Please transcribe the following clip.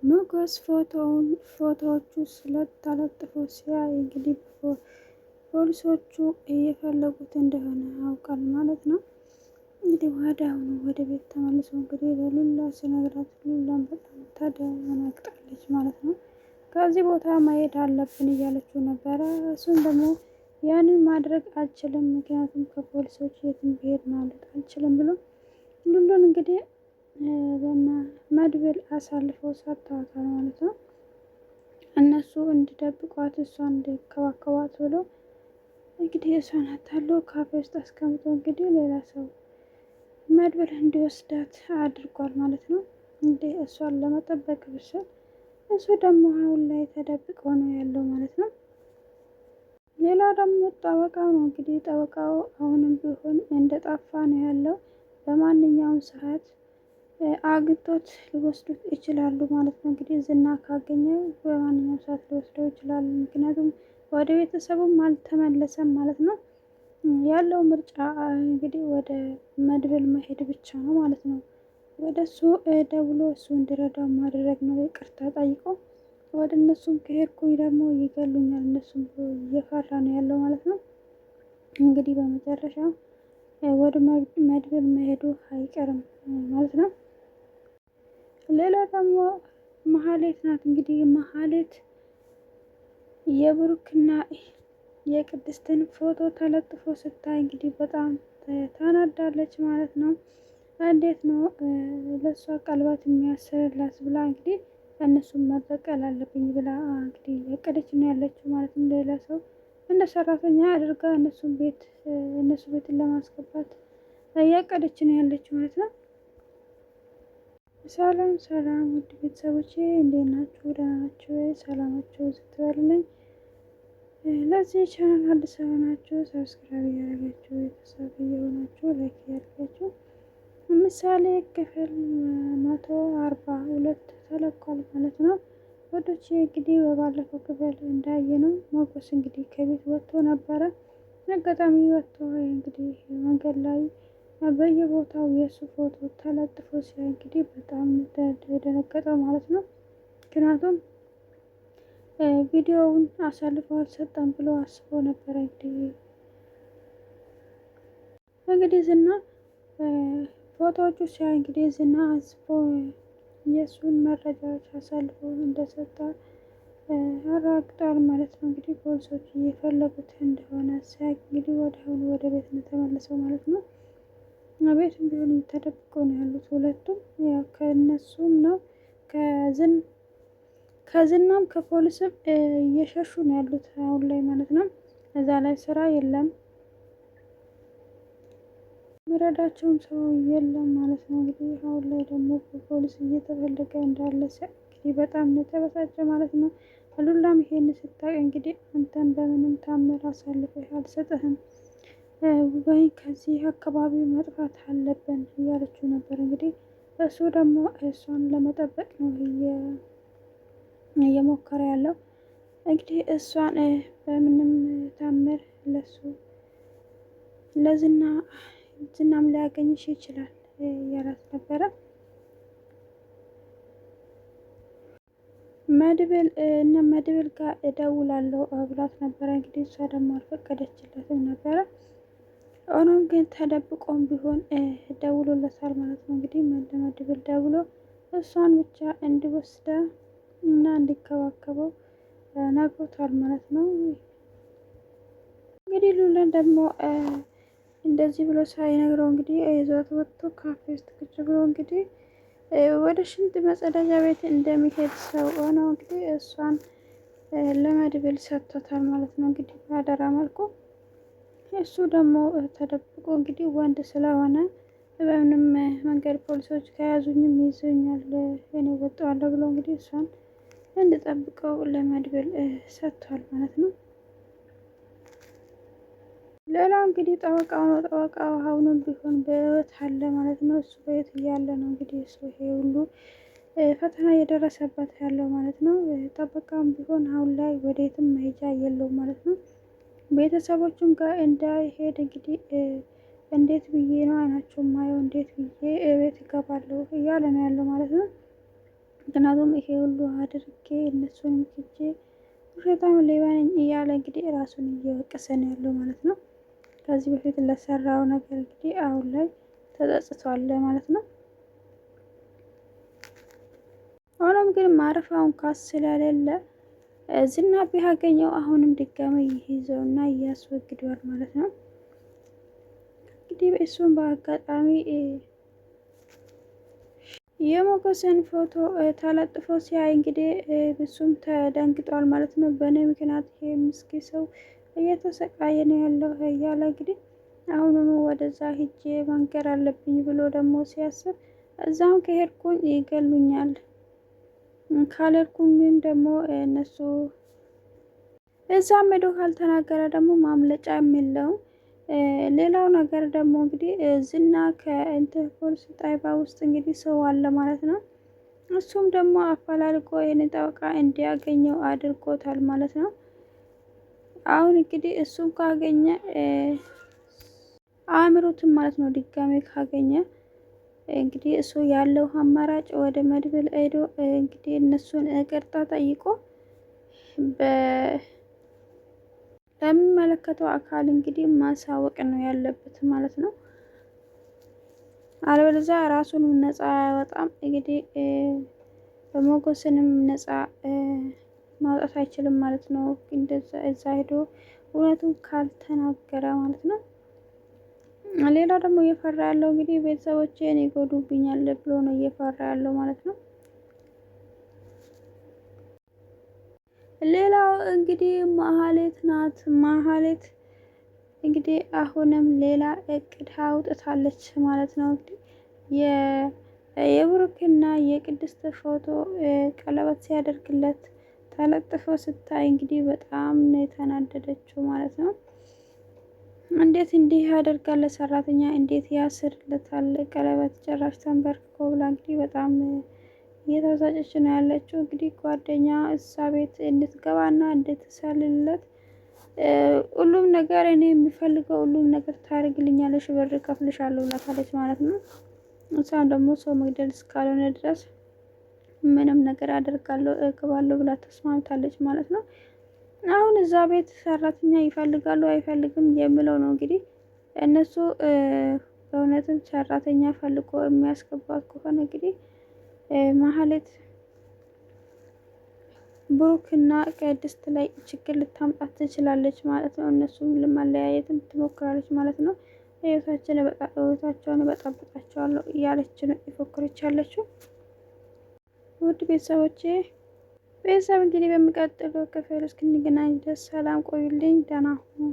ሞገስ ፎቶዎቹ ስለተለጥፎ ሲያይ እንግዲህ ፖሊሶቹ እየፈለጉት እንደሆነ ያውቃል ማለት ነው። እንግዲህ ወዲያውኑ ወደ ቤት ተመልሶ እንግዲህ ለሉላ ሲነግራት ሉላን በጣም ተደናግጣለች ማለት ነው። ከዚህ ቦታ መሄድ አለብን እያለችው ነበረ። እሱም ደግሞ ያንን ማድረግ አልችልም፣ ምክንያቱም ከፖሊሶች የትም ብሄድ ማለት አልችልም ብሎ ሉሉን እንግዲህ ለና መድብል አሳልፈው ሰጥተዋታል ማለት ነው። እነሱ እንዲደብቋት እሷን እንዲከባከቧት ብሎ እንግዲህ እሷን አታሎ ካፌ ውስጥ አስቀምጦ እንግዲህ ሌላ ሰው መድብል እንዲወስዳት አድርጓል ማለት ነው። እንዴ እሷን ለመጠበቅ ብስል እሱ ደግሞ አሁን ላይ ተደብቆ ነው ያለው ማለት ነው። ሌላ ደግሞ ጠበቃው ነው እንግዲህ ጠበቃው አሁንም ቢሆን እንደጠፋ ነው ያለው። በማንኛውም ሰዓት አግቶት ሊወስዱት ይችላሉ ማለት ነው። እንግዲህ ዝና ካገኘ በማንኛውም ሰዓት ሊወስደው ይችላሉ። ምክንያቱም ወደ ቤተሰቡም አልተመለሰም ማለት ነው። ያለው ምርጫ እንግዲህ ወደ መድብል መሄድ ብቻ ነው ማለት ነው። ወደ እሱ ደውሎ እሱ እንዲረዳው ማድረግ ነው። ይቅርታ ጠይቆ ወደ እነሱም ከሄድኩኝ ደግሞ ይገሉኛል፣ እነሱም እየፈራ ነው ያለው ማለት ነው። እንግዲህ በመጨረሻ ወደ መድብል መሄዱ አይቀርም ማለት ነው። ሌላ ደግሞ መሀሌት ናት። እንግዲህ መሀሌት የብሩክና የቅድስትን ፎቶ ተለጥፎ ስታይ እንግዲህ በጣም ታናዳለች ማለት ነው። እንዴት ነው ለእሷ ቀለበት የሚያስርላት ብላ እንግዲህ እነሱን መበቀል አለብኝ ብላ እንግዲህ ያቀደች ነው ያለችው ማለት ነው። ሌላ ሰው እንደ ሰራተኛ አድርጋ እነሱ ቤትን ለማስገባት እያቀደች ነው ያለችው ማለት ነው። ሰላም ሰላም ውድ ቤተሰቦቼ እንዴት ናችሁ? ደህና ናችሁ ወይ? ሰላማችሁ ስትበሉልኝ። ለዚህ ቻናል አዲስ የሆናችሁ ሰብስክራይብ እያደረጋችሁ ቤተሰብ እየሆናችሁ ላይክ እያደረጋችሁ ምሳሌ ክፍል 142 ተለቋል ማለት ነው። ወዶቼ እንግዲህ በባለፈው ክፍል እንዳየነው ሞገስ እንግዲህ ከቤት ወጥቶ ነበረ። አጋጣሚ ወጥቶ እንግዲህ መንገድ ላይ በየቦታው የእሱ ፎቶ ተለጥፎ ሲያይ እንግዲህ በጣም የደነገጠው ማለት ነው። ምክንያቱም ቪዲዮውን አሳልፎ አልሰጠም ብሎ አስቦ ነበረ። እንግዲህ ዝና ፎቶዎቹ ሲያይ እንግዲህ ዝና አስቦ የእሱን መረጃዎች አሳልፎ እንደሰጠ አረጋግጧል ማለት ነው። እንግዲህ ፖሊሶች እየፈለጉት እንደሆነ ሲያይ እንግዲህ ወዲያውኑ ወደ ቤት ነው የተመለሰው ማለት ነው። ቤትም ቢሆን ተደብቆ ነው ያሉት ሁለቱም። ያው ከእነሱም ነው ከዝናም ከፖሊስም እየሸሹ ነው ያሉት አሁን ላይ ማለት ነው። እዛ ላይ ስራ የለም፣ የሚረዳቸውም ሰው የለም ማለት ነው። እንግዲህ አሁን ላይ ደግሞ በፖሊስ እየተፈለገ እንዳለ እንግዲህ በጣም ነው የተበሳጨ ማለት ነው። ሉላም ይሄን ስታውቅ እንግዲህ አንተን በምንም ታምር አሳልፈህ አልሰጥህም ወይ ከዚህ አካባቢ መጥፋት አለብን እያለችው ነበር። እንግዲህ እሱ ደግሞ እሷን ለመጠበቅ ነው እየሞከረ ያለው። እንግዲህ እሷን በምንም ታምር ዝናም ሊያገኝሽ ይችላል እያላት ነበረ። መድብል ጋር እደውላለሁ ብላት ነበረ። እንግዲህ እሷ ደግሞ አልፈቀደችለትም ነበረ። ሆኖም ግን ተደብቆም ቢሆን ደውሎለታል ማለት ነው። እንግዲህ ለመድብል ደውሎ እሷን ብቻ እንዲወስደ እና እንዲከባከበው ነግሮታል ማለት ነው። እንግዲህ ሉላን ደግሞ እንደዚህ ብሎ ሳይነግረው እንግዲህ ይዟት ወጥቶ ካፌ ውስጥ ቁጭ ብሎ እንግዲህ ወደ ሽንት መጸዳጃ ቤት እንደሚሄድ ሰው ሆነው እንግዲህ እሷን ለመድብል ሰጥቶታል ማለት ነው። እንግዲህ በአደራ መልኩ እሱ ደግሞ ተደብቆ እንግዲህ ወንድ ስለሆነ በምንም መንገድ ፖሊሶች ከያዙኝም ይይዙኛል እኔ ወጣዋለሁ ብሎ እንግዲህ እሷን እንድጠብቀው ለመድብል ሰጥቷል ማለት ነው። ሌላው እንግዲህ ጠበቃው ነው። ጠበቃው አሁንም ቢሆን በህይወት አለ ማለት ነው። እሱ በህይወት እያለ ነው እንግዲህ እሱ ይሄ ሁሉ ፈተና እየደረሰበት ያለው ማለት ነው። ጠበቃም ቢሆን አሁን ላይ ወዴትም መሄጃ የለውም ማለት ነው። ቤተሰቦቹም ጋር እንዳይሄድ እንግዲህ እንዴት ብዬ ነው አይናቸው ማየው፣ እንዴት ብዬ ቤት እገባለሁ እያለ ነው ያለው ማለት ነው። ምክንያቱም ይሄ ሁሉ አድርጌ እነሱንም ክጄ ውሸታም ሌባ ነኝ እያለ እንግዲህ ራሱን እየወቀሰ ነው ያለው ማለት ነው። ከዚህ በፊት ለሰራው ነገር እንግዲህ አሁን ላይ ተጸጽቷል ማለት ነው። ሆኖም ግን ማረፊያውን ካስ ስለሌለ ዝና ቢያገኘው አሁንም ድጋሚ ይይዘው እና እያስወግደዋል ማለት ነው። እንግዲህ እሱም በአጋጣሚ የሞገስን ፎቶ ተለጥፎ ሲያይ እንግዲህ እሱም ተደንግጧል ማለት ነው። በእኔ ምክንያት ይሄ ምስኪን ሰው እየተሰቃየ ነው ያለው እያለ እንግዲህ አሁኑኑ ወደዛ ሂጄ መንገር አለብኝ ብሎ ደግሞ ሲያስብ እዛም ከሄድኩኝ ይገሉኛል፣ ካልሄድኩኝም ደግሞ እነሱ እዛም ሄዶ ካልተናገረ ደግሞ ማምለጫ የለውም። ሌላው ነገር ደግሞ እንግዲህ ዝና ፖሊስ ጣቢያ ውስጥ እንግዲህ ሰው አለ ማለት ነው። እሱም ደግሞ አፈላልጎ ይህን ጠበቃ እንዲያገኘው አድርጎታል ማለት ነው። አሁን እንግዲህ እሱም ካገኘ አእምሮትን ማለት ነው። ድጋሜ ካገኘ እንግዲህ እሱ ያለው አማራጭ ወደ መድብል ሄዶ እንግዲህ እነሱን ይቅርታ ጠይቆ ለሚመለከተው አካል እንግዲህ ማሳወቅ ነው ያለበት ማለት ነው። አለበለዚያ ራሱንም ነፃ አያወጣም። እንግዲህ በሞገስንም ነፃ ማውጣት አይችልም ማለት ነው። እንደዛ እዛ ሄዶ እውነቱን ካልተናገረ ማለት ነው። ሌላ ደግሞ እየፈራ ያለው እንግዲህ ቤተሰቦቼን ይጎዱብኛል ብሎ ነው እየፈራ ያለው ማለት ነው። ሌላው እንግዲህ ማህሌት ናት። ማህሌት እንግዲህ አሁንም ሌላ እቅድ አውጥታለች ማለት ነው። እንግዲህ የብሩክና የቅድስት ፎቶ ቀለበት ሲያደርግለት ተለጥፎ ስታይ እንግዲህ በጣም ነው የተናደደችው ማለት ነው። እንዴት እንዲህ ያደርጋል? ሰራተኛ እንዴት ያስርለታል ቀለበት ጭራሽ ተንበርክኮ ብላ እንግዲህ በጣም እየተበሳጨች ነው ያለችው። እንግዲህ ጓደኛ እሷ ቤት እንድትገባና እንድትሰልለት ሁሉም ነገር እኔ የሚፈልገው ሁሉም ነገር ታደርግልኛለሽ፣ ብር እከፍልሻለሁ ብላታለች ማለት ነው። እሷም ደግሞ ሰው መግደል እስካልሆነ ድረስ ምንም ነገር አደርጋለሁ እገባለሁ ብላ ተስማምታለች ማለት ነው። አሁን እዛ ቤት ሰራተኛ ይፈልጋሉ አይፈልግም የሚለው ነው እንግዲህ እነሱ በእውነትም ሰራተኛ ፈልጎ የሚያስገባት ከሆነ እንግዲህ ማህሌት ብሩክና ቅድስት ላይ ችግር ልታምጣት ትችላለች ማለት ነው። እነሱም ለማለያየትም ትሞክራለች ማለት ነው። ህይወታቸውን በጠብጣቸዋለሁ እያለች ነው የፎከረች ያለችው። ውድ ቤተሰቦቼ እንግዲህ በሚቀጥለው ክፍል እስክንገናኝ ድረስ ሰላም ቆዩልኝ፣ ደህና ሁኑ።